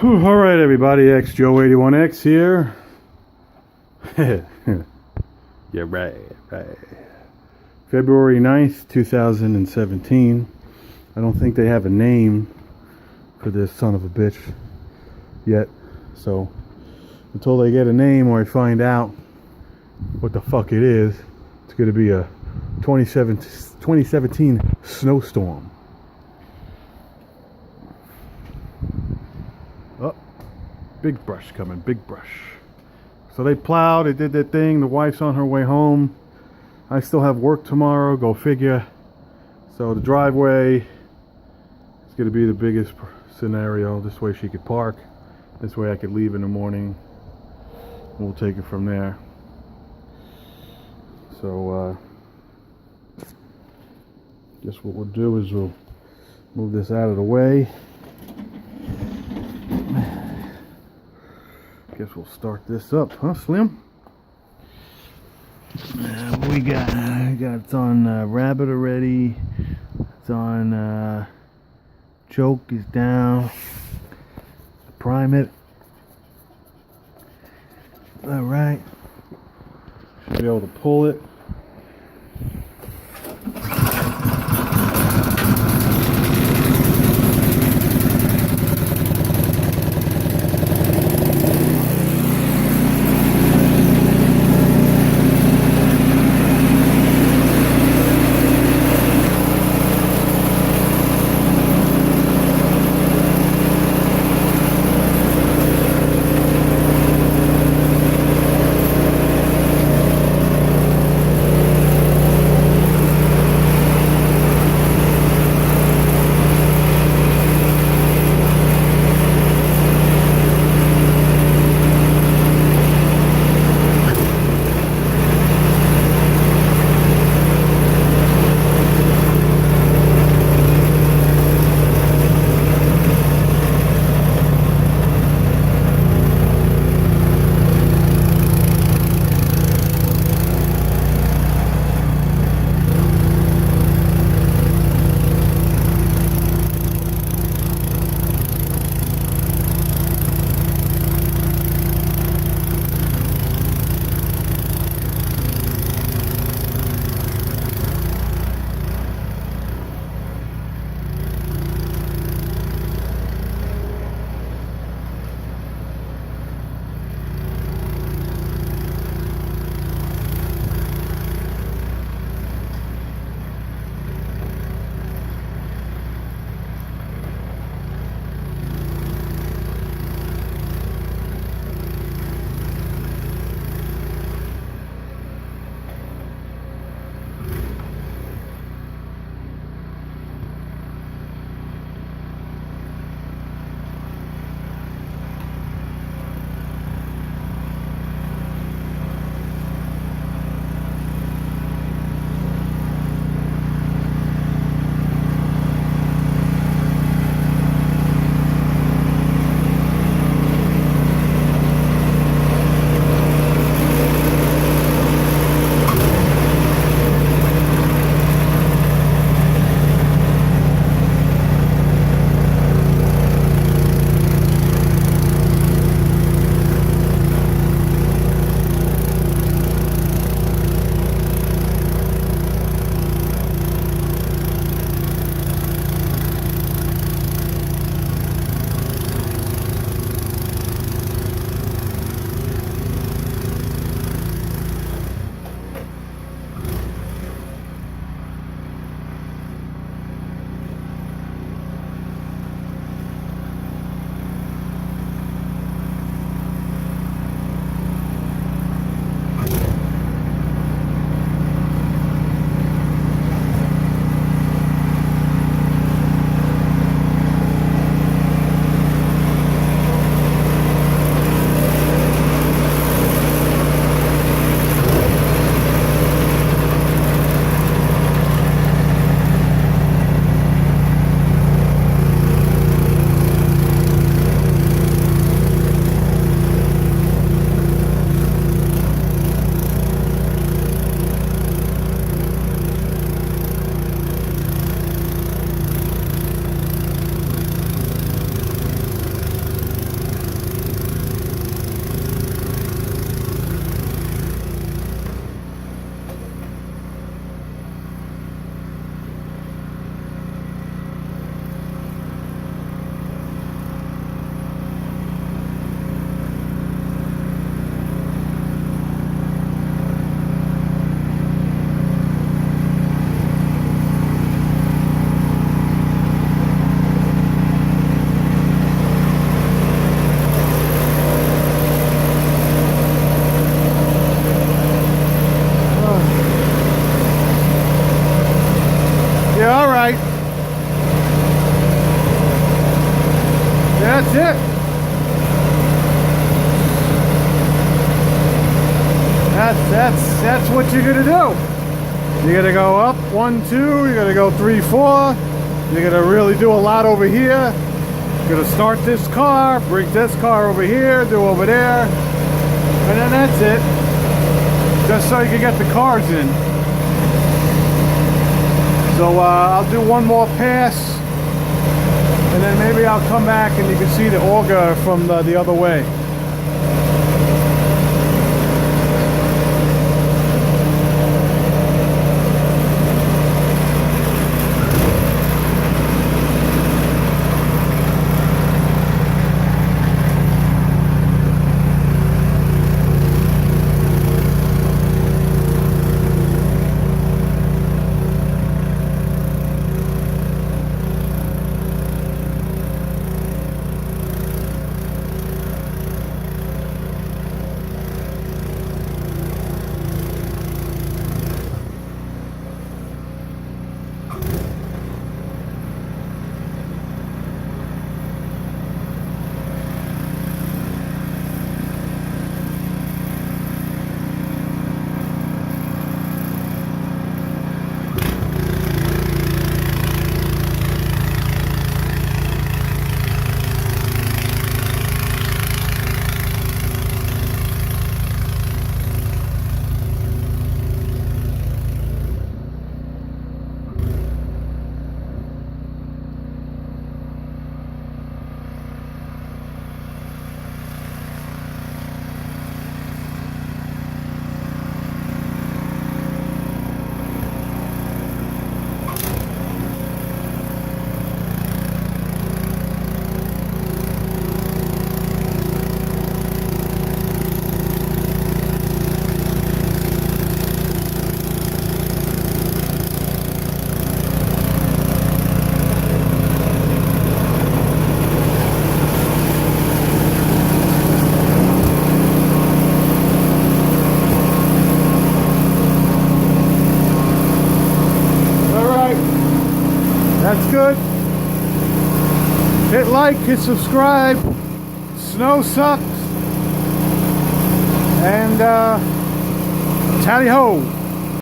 All right, everybody. XJoe81X here. Yeah, right. February 9th, 2017. I don't think they have a name for this son of a bitch yet. So, until they get a name or I find out what the fuck it is, it's going to be a 2017 snowstorm. Oh, big brush coming, big brush. So they plowed, they did their thing. The wife's on her way home. I still have work tomorrow, go figure. So the driveway is going to be the biggest scenario. This way she could park. This way I could leave in the morning. We'll take it from there. So guess what we'll do is we'll move this out of the way. Guess we'll start this up, huh, Slim? What we got? It's on Rabbit already. It's on Choke is down. Prime it. All right. Should be able to pull it. that's it. That's what you're gonna do. You're gonna go up 1, 2. You're gonna go 3, 4. You're gonna really do a lot over here. You're gonna start this car, bring this car over here, do over there, and then that's it. Just so you can get the cars in. So I'll do one more pass, and then maybe I'll come back and you can see the auger from the other way. That's good. Hit like, hit subscribe. Snow sucks. And tally ho.